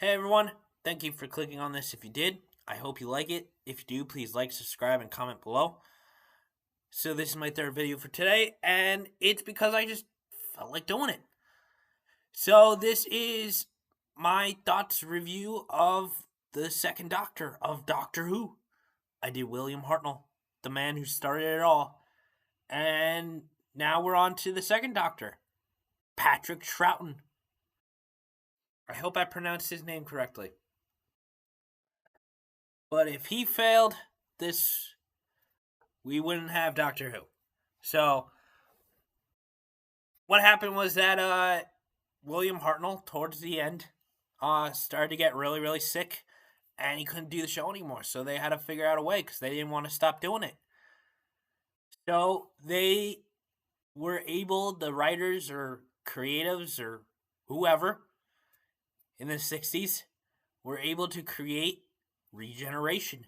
Hey everyone, thank you for clicking on this if you did. I hope you like it. If you do, please like, subscribe, and comment below. So this is my third video for today, and it's because I just felt like doing it. So this is my thoughts review of the second Doctor of Doctor Who. I did William Hartnell, the man who started it all. And now we're on to the second Doctor, Patrick Troughton. I hope I pronounced his name correctly. But if he failed, we wouldn't have Doctor Who. So what happened was that William Hartnell, towards the end, started to get really, really sick, and he couldn't do the show anymore. So they had to figure out a way because they didn't want to stop doing it. So they were able, the writers or creatives or whoever in the 60s were able to create regeneration,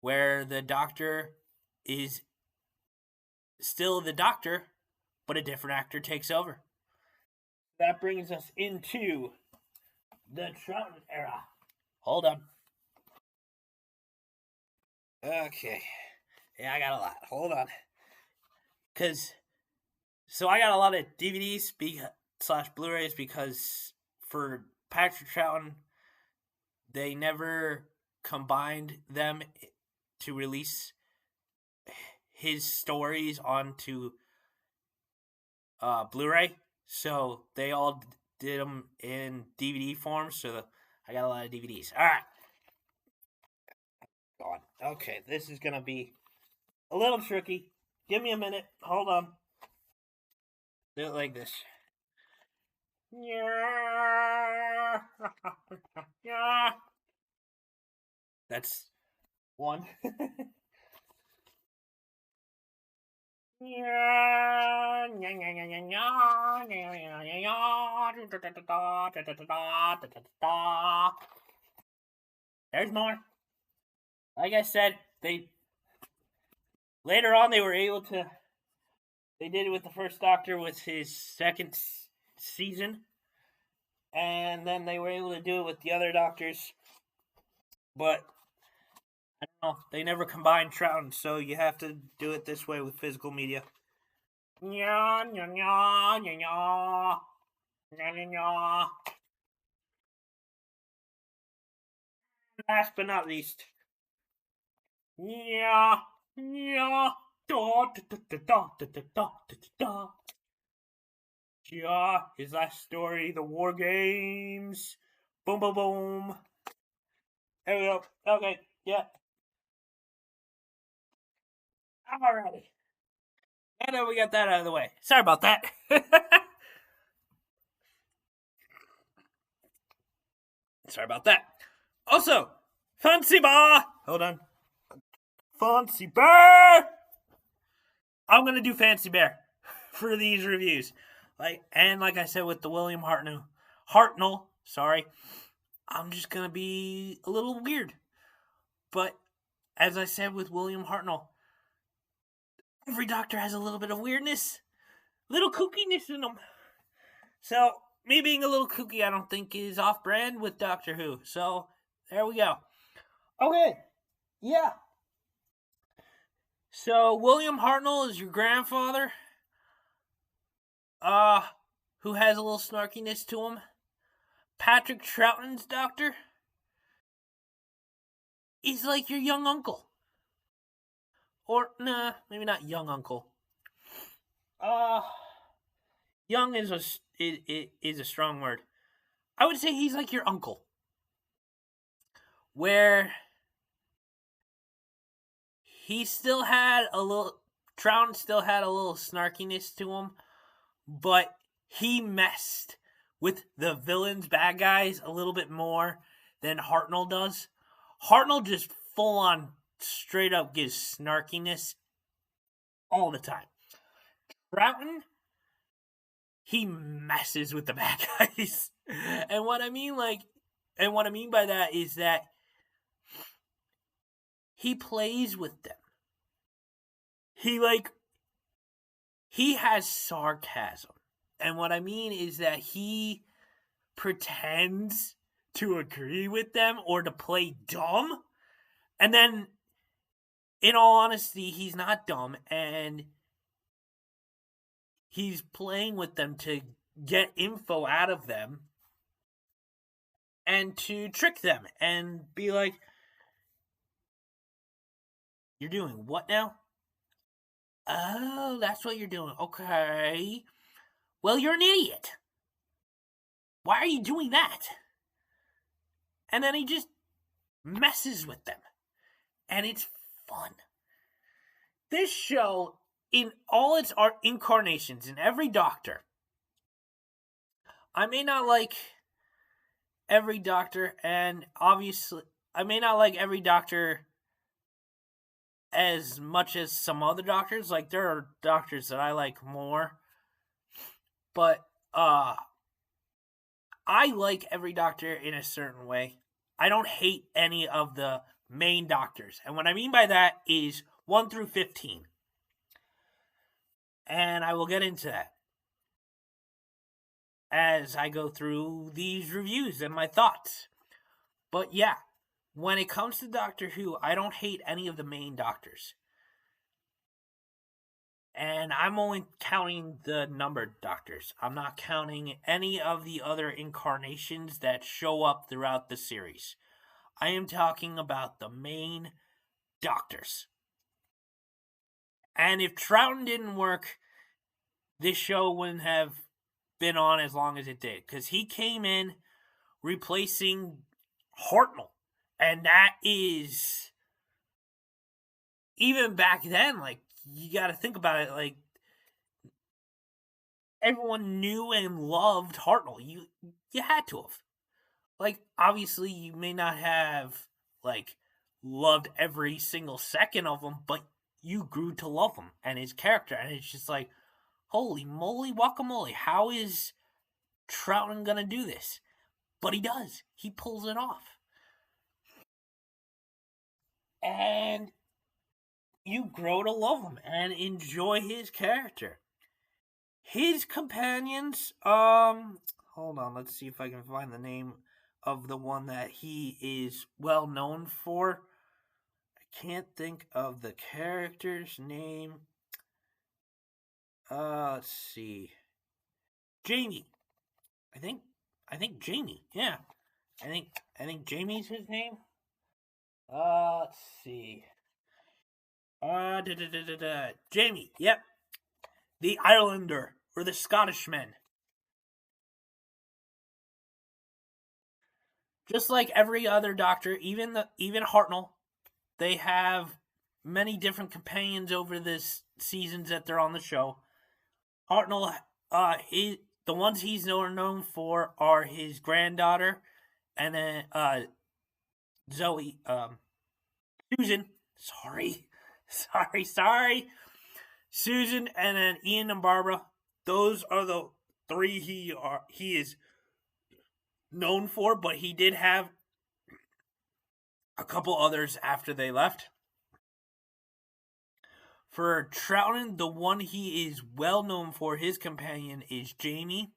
where the Doctor is still the Doctor, but a different actor takes over. That brings us into the Troughton era. Hold on. Okay. Yeah, I got a lot. Hold on. So I got a lot of DVDs / Blu-rays because for Patrick Troughton, they never combined them to release his stories onto Blu-ray. So they all did them in DVD form. So I got a lot of DVDs. All right. Go on. Okay, this is going to be a little tricky. Give me a minute. Hold on. Do it like this. That's one. There's more. Like I said, later on they were able to. They did it with the first Doctor with his second season, and then they were able to do it with the other Doctors. But I don't know. They never combined Troughton, so you have to do it this way with physical media. Last but not least. His last story, The War Games. Boom, boom, boom. There we go. Okay, yeah. Alrighty. And then we got that out of the way. Sorry about that. Sorry about that. Also, Fancy Bar. Hold on. Fancy Bear. I'm gonna do Fancy Bear for these reviews. Like I said with the William Hartnell, sorry, I'm just gonna be a little weird. But as I said with William Hartnell, every Doctor has a little bit of weirdness, little kookiness in them. So me being a little kooky, I don't think is off brand with Doctor Who. So there we go. Okay, yeah. So William Hartnell is your grandfather, who has a little snarkiness to him. Patrick Troughton's Doctor is like your young uncle. Or, nah, maybe not young uncle. Young is a strong word. I would say he's like your uncle. Where Troughton still had a little snarkiness to him, but he messed with the villains, bad guys, a little bit more than Hartnell does. Hartnell just full on straight up gives snarkiness all the time. Troughton, he messes with the bad guys. And what I mean by that is that he plays with them. He has sarcasm. And what I mean is that he pretends to agree with them or to play dumb. And then, in all honesty, he's not dumb, and he's playing with them to get info out of them and to trick them and be like, you're doing what now? Oh, that's what you're doing. Okay. Well, you're an idiot. Why are you doing that? And then he just messes with them. And it's fun. This show, in all its art incarnations, in every Doctor, I may not like every Doctor, and obviously, I may not like every Doctor as much as some other Doctors. Like, there are Doctors that I like more. But, I like every Doctor in a certain way. I don't hate any of the main Doctors. And what I mean by that is 1 through 15. And I will get into that as I go through these reviews and my thoughts. But yeah, when it comes to Doctor Who, I don't hate any of the main Doctors. And I'm only counting the numbered Doctors. I'm not counting any of the other incarnations that show up throughout the series. I am talking about the main Doctors. And if Troughton didn't work, this show wouldn't have been on as long as it did. Because he came in replacing Hartnell. And that is, even back then, like, you got to think about it, like, everyone knew and loved Hartnell. You had to have. Like, obviously, you may not have, like, loved every single second of him, but you grew to love him and his character. And it's just like, holy moly guacamole, how is Troughton gonna do this? But he does. He pulls it off. And you grow to love him and enjoy his character. His companions, hold on, let's see if I can find the name of the one that he is well known for. I can't think of the character's name. Let's see. Jamie. I think Jamie. Yeah. I think Jamie's his name. Let's see. Jamie. Yep. The Irelander or the Scottishman. Just like every other Doctor, even Hartnell, they have many different companions over this seasons that they're on the show. Hartnell, the ones he's known for are his granddaughter, and then Zoe, Susan. Sorry, Susan, and then Ian and Barbara. Those are the three he is known for, but he did have a couple others after they left. For Troughton, the one he is well known for, his companion, is Jamie.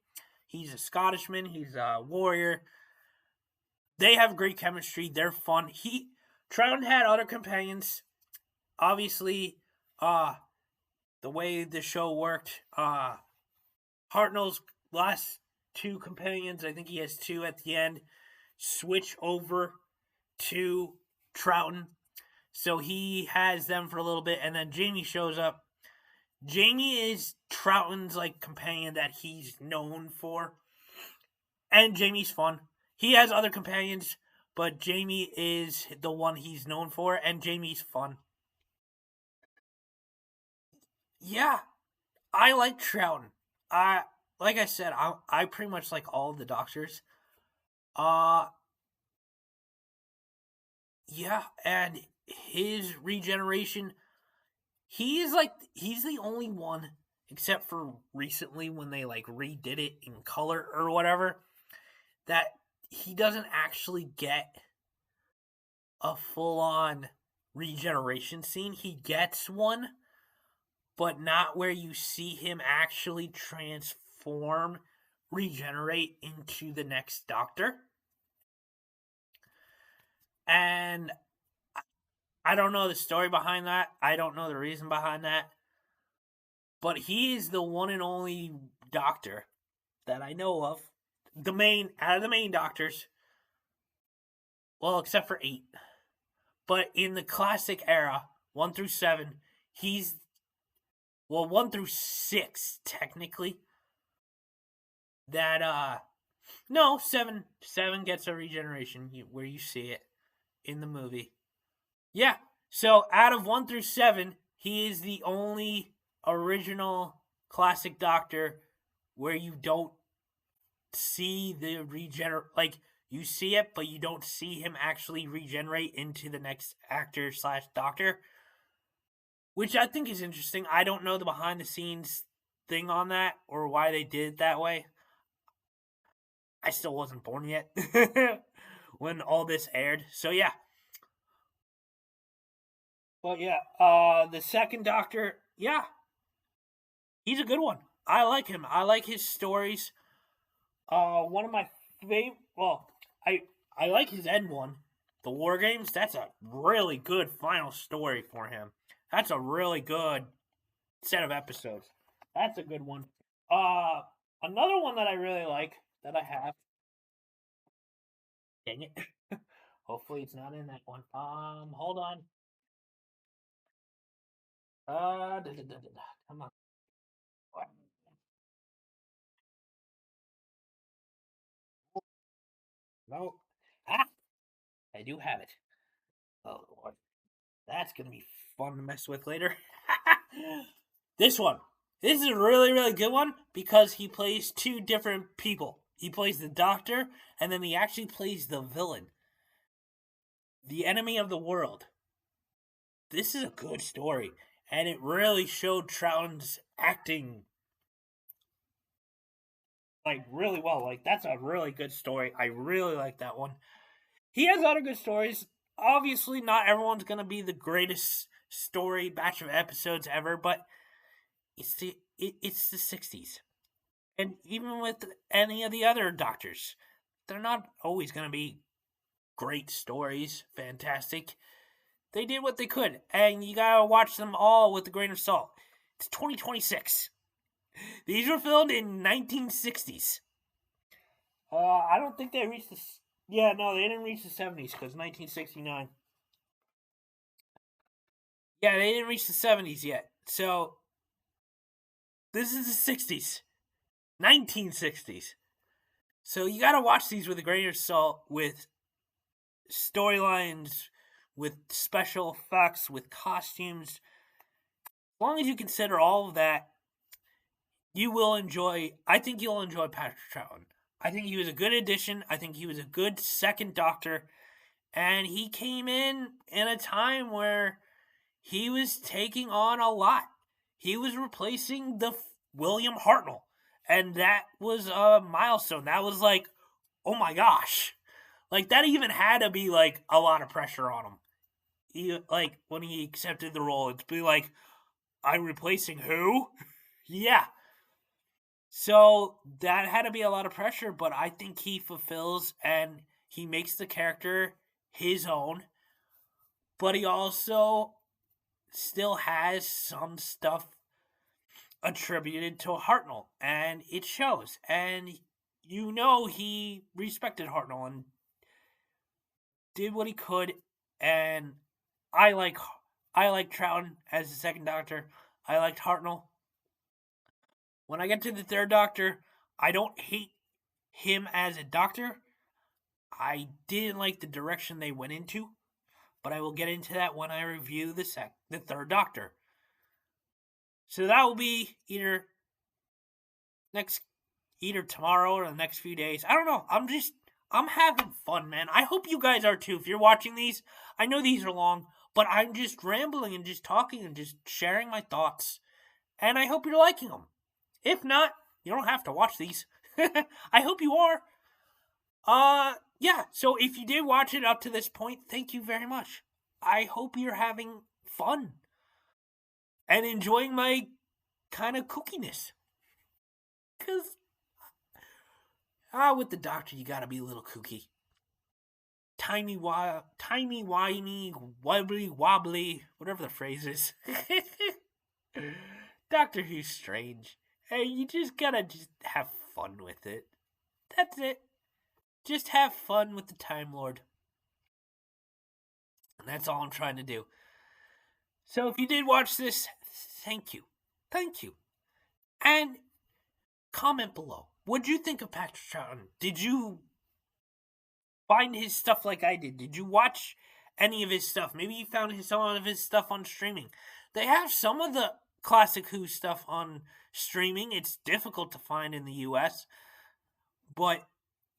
He's a Scottishman. He's a warrior. They have great chemistry. They're fun. Troughton had other companions. Obviously, the way the show worked, Hartnell's last two companions, I think he has two at the end, switch over to Troughton. So he has them for a little bit, and then Jamie shows up. Jamie is Troughton's like companion that he's known for. And Jamie's fun. He has other companions, but Jamie is the one he's known for, and Jamie's fun. Yeah, I like Troughton. Like I said, I pretty much like all of the Doctors. Yeah, and his regeneration, he's the only one, except for recently when they like redid it in color or whatever, that he doesn't actually get a full-on regeneration scene. He gets one, but not where you see him actually transform regenerate into the next Doctor. And I don't know the story behind that. I don't know the reason behind that. But he is the one and only Doctor that I know of. Out of the main Doctors. Well, except for 8. But in the classic era, 1 through 7, he's... Well, 1 through 6, technically. That, no, 7 gets a regeneration where you see it in the movie. Yeah, so out of 1 through 7, he is the only original classic Doctor where you don't see the like, you see it, but you don't see him actually regenerate into the next actor / Doctor, which I think is interesting. I don't know the behind the scenes thing on that or why they did it that way. I still wasn't born yet when all this aired, so yeah. But yeah, the second Doctor, yeah, he's a good one. I like him. I like his stories. One of my favorite. Well, I like his end one, the War Games. That's a really good final story for him. That's a really good set of episodes. That's a good one. Another one that I really like that I have. Dang it! Hopefully it's not in that one. Hold on. Come on. What? No. Ah, I do have it. Oh Lord, that's gonna be fun to mess with later. This one. This is a really, really good one because he plays 2 different people. He plays the Doctor, and then he actually plays the villain, the enemy of the world. This is a good story, and it really showed Troughton's acting like really well. Like, that's a really good story. I really like that one. He has other good stories. Obviously, not everyone's gonna be the greatest story batch of episodes ever, but it's the 60s. And even with any of the other Doctors, they're not always going to be great stories, fantastic. They did what they could, and you gotta watch them all with a grain of salt. It's 2026. These were filmed in 1960s. I don't think they reached the... Yeah, no, they didn't reach the 70s, because 1969. Yeah, they didn't reach the 70s yet. So, this is the 60s. 1960s. So you gotta watch these with a grain of salt, with storylines, with special effects, with costumes. As long as you consider all of that, you will enjoy... I think you'll enjoy Patrick Troughton. I think he was a good addition. I think he was a good second Doctor. And he came in a time where he was taking on a lot. He was replacing the William Hartnell. And that was a milestone. That was like, oh my gosh. Like, that even had to be, like, a lot of pressure on him. He, like, when he accepted the role, it'd be like, I'm replacing who? Yeah. So, that had to be a lot of pressure, but I think he fulfills and he makes the character his own. But he also still has some stuff attributed to Hartnell, and it shows. And you know he respected Hartnell and did what he could, and I like Troughton as the second Doctor. I liked Hartnell. When I get to the third Doctor, I don't hate him as a Doctor. I didn't like the direction they went into, but I will get into that when I review the third Doctor. So that will be either tomorrow or the next few days. I don't know. I'm having fun, man. I hope you guys are too. If you're watching these, I know these are long, but I'm just rambling and just talking and just sharing my thoughts. And I hope you're liking them. If not, you don't have to watch these. I hope you are. Yeah, so if you did watch it up to this point, thank you very much. I hope you're having fun and enjoying my kind of kookiness. Because With the Doctor, you gotta be a little kooky. Timey wimey, wobbly wobbly, whatever the phrase is. Doctor Who's strange. Hey, you just gotta have fun with it. That's it. Just have fun with the Time Lord. And that's all I'm trying to do. So if you did watch this, thank you. Thank you. And comment below. What'd you think of Patrick Troughton? Did you find his stuff like I did? Did you watch any of his stuff? Maybe you found some of his stuff on streaming. They have some of the Classic Who stuff on streaming. It's difficult to find in the US, but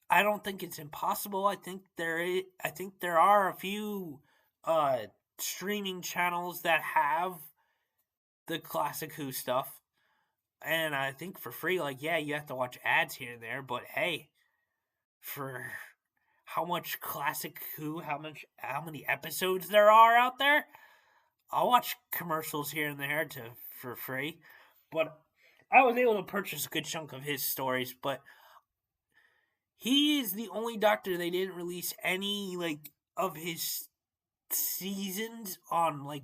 I don't think it's impossible. I think there are a few streaming channels that have the Classic Who stuff, and I think for free. Like, yeah, you have to watch ads here and there, but hey, for how much Classic Who, how many episodes there are out there, I'll watch commercials here and there for free. But I was able to purchase a good chunk of his stories, but he is the only Doctor they didn't release any of his seasons on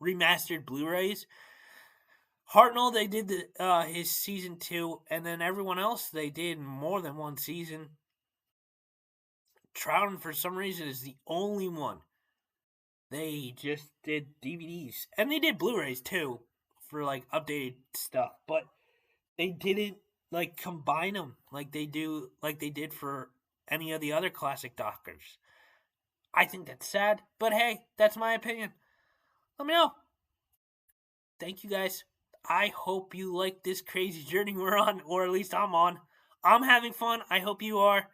remastered Blu-rays. Hartnell, they did his season 2, and then everyone else they did more than one season. Troughton, for some reason, is the only one. They just did DVDs, and they did Blu-rays too for updated stuff, but they didn't combine them like they did for any of the other classic Doctors. I think that's sad, but hey, that's my opinion. Let me know. Thank you guys. I hope you like this crazy journey we're on, or at least I'm on. I'm having fun. I hope you are.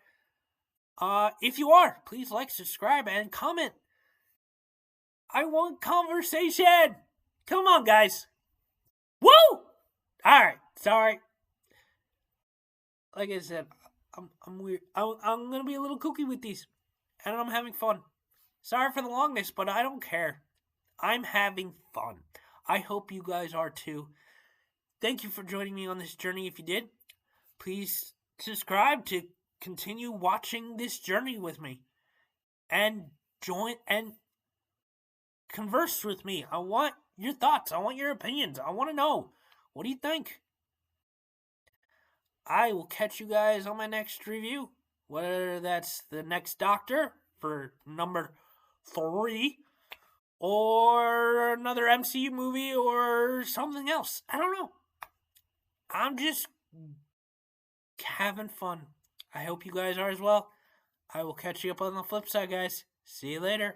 If you are, please like, subscribe, and comment. I want conversation. Come on, guys. Woo! Alright, sorry. Like I said, I'm weird. I'm gonna be a little kooky with these, and I'm having fun. Sorry for the longness, but I don't care. I'm having fun. I hope you guys are too. Thank you for joining me on this journey. If you did, please subscribe to continue watching this journey with me, and join and converse with me. I want your thoughts. I want your opinions. I want to know, what do you think? I will catch you guys on my next review, whether that's the next Doctor for number 3, or another MCU movie, or something else. I don't know. I'm just having fun. I hope you guys are as well. I will catch you up on the flip side, guys. See you later.